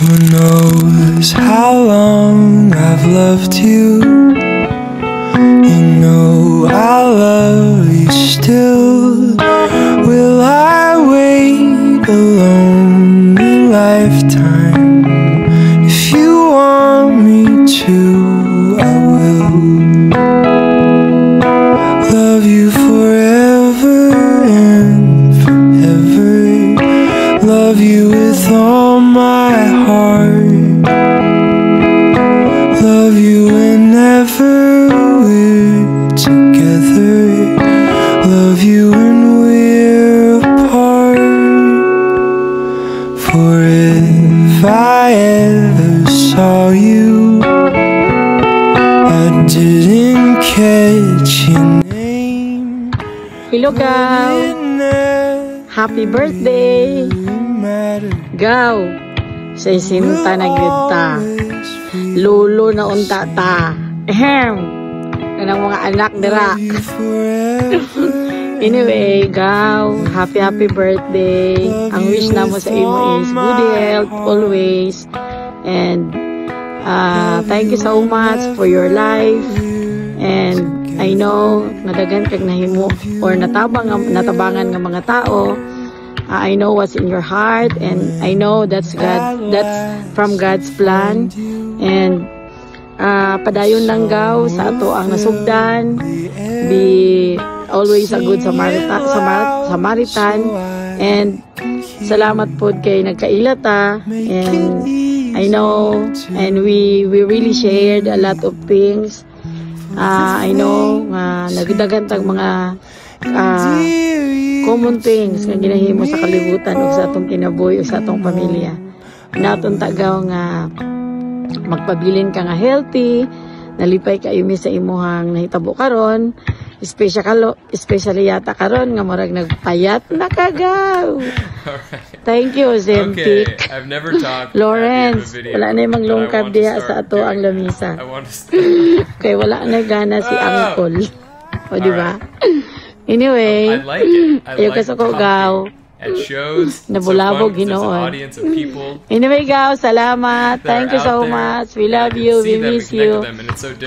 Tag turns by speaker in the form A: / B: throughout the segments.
A: Who knows how long I've loved you? You know I'll love you still. Will I wait a lonely lifetime? If you want me to, I will. Love you forever and forever. Love you with all my heart. Love you whenever we're together. Love you when we're apart. For if I ever saw you, I didn't catch your name.
B: Hello, Gaw. Happy birthday. Gaw. Sa isinta na gita. Lolo na unta ta. Ahem. Kanang mga anak dira. Anyway, Gaw, happy birthday. Ang wish na mo sa imo is good health always. And thank you so much for your life. And I know nadagan kag nahimo or natabangan ng mga tao. I know what's in your heart, and I know that's from God's plan. And padayon lang, Gaw, sa ato ang nasugdan. Be always a good Samaritan. And salamat po kay nagkailata. And I know, and we really shared a lot of things. I know nagdagan tag mga common things nga ginahimo sa kalibutan o sa atong kinabuhi o sa atong pamilya. Naton tagaw nga magpabilin ka nga healthy, nalipay kayo mi sa imuhang nahitabo karon, especially yata karon nga murag nagpayat na kagaw. Thank you, Zempic.
C: Okay, I've never talked
B: Lawrence, wala na yung lungkab diha sa ato ang lamisa. Kay wala na gana si Uncle. O, di ba? Anyway,
C: I like it. I like
B: Gaw.
C: at shows.
B: Nabulabog, Ginoon. Anyway, Gaw, salamat. Thank you so much. We love you. We miss you.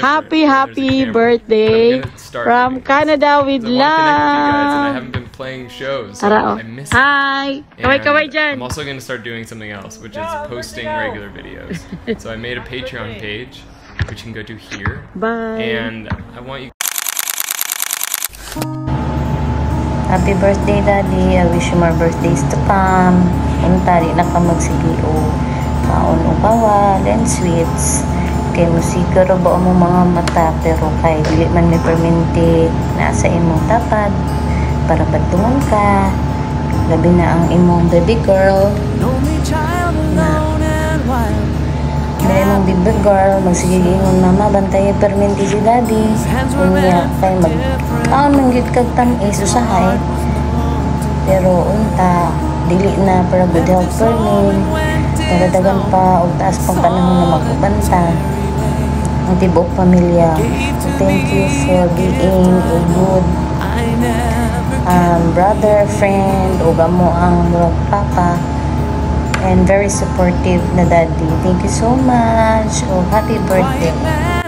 B: Happy birthday from Canada with love.
C: I haven't been playing shows. So I miss it.
B: Hi. Kaway dyan.
C: I'm also going to start doing something else, which is posting regular videos. So I made a Patreon page, which you can go to here.
B: Bye.
C: And I want you.
D: Happy birthday, Daddy. I wish you more birthdays to come. Untari na ka magsigio. Kaon o bawal and sweets. Kay mo siguro ba mo mga mata, pero kay dili man may perminti nasa imong tapad para badtungon ka. Labi na ang imong baby girl. Na imong baby girl magsigigingon, mama bantay perminti si Daddy. Unya kay manggit kag tamis usahay, pero unta dili na para good health permin, nagadagan pa og taas pang panahon na magubanta ang tibuok pamilya. Thank you for being a good brother, friend, o gamo ang papa, and very supportive na daddy. Thank you so much. Oh, happy birthday.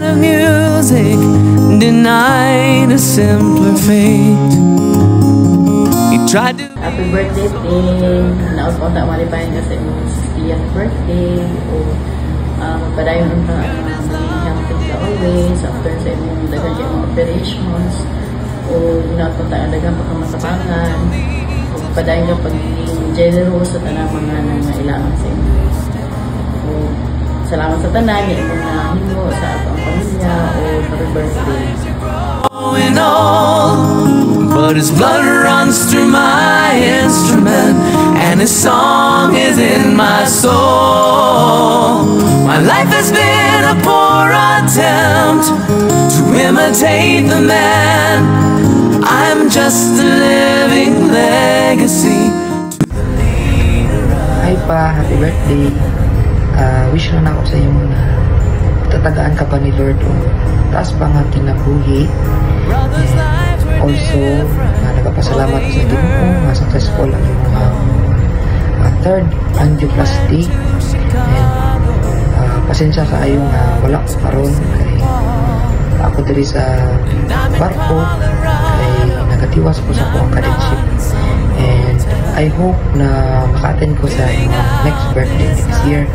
A: Music denied a simpler fate. He tried to.
B: Happy birthday, Ping. Naos ko ta malipayan kasi imong 60th birthday. O magpadayon ta maging healthy ka always after sa imong dagan kay mga operations. O nato ta dagan pa kamasabangan. O padayon ka pagiging generous sa tanang mga nangailangan sa inyo. O salamat sa tanan nga imong nahimo sa atong pamilya o happy birthday.
A: But his blood runs through my instrument, and his song is in my soul. My life has been a poor attempt to imitate the man. I'm just a living legacy to the leader.
E: Hi pa, happy birthday. Wish na ako sa iyo na tatagaan ka pa ni Lord o taas pa nga kinabuhi. Also, nagpapasalamat ko sa Ginoo nga successful ang iyong third angioplasty, and pasensya kaayo nga wala ko karon kay ako diri sa barko kay nagatiwas ko sa akong cadetship, and I hope na maka-attend ko sa next birthday next year.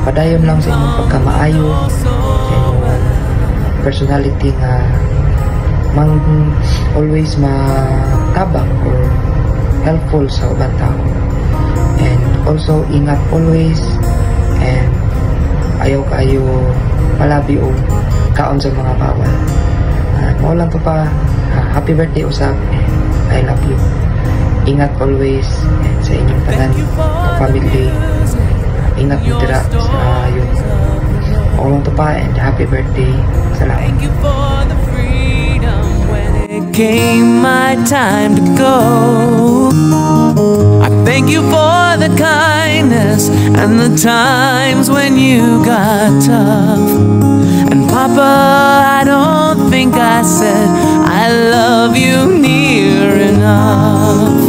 E: Padayon lang sa inyong pagkamaayo, sa inyong personality nga always matabang or helpful sa ubang tao, and also ingat always, and ayaw kayo palabi o kaon sa mga bawal. Maulang to pa, happy birthday usab, and I love you. Ingat always, and sa inyong tanan family, ingat mo dira sa yun. Maulang to pa, and happy birthday. Salamat.
A: Came my time to go. I thank you for the kindness and the times when you got tough. And Papa, I don't think I said I love you near enough.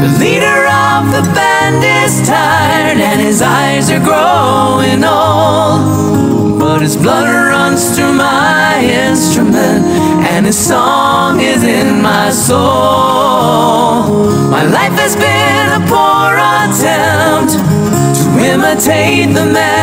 A: The leader of the band is tired and his eyes are growing old, but his blood runs through my instrument and his song is in my soul. My life has been a poor attempt to imitate the man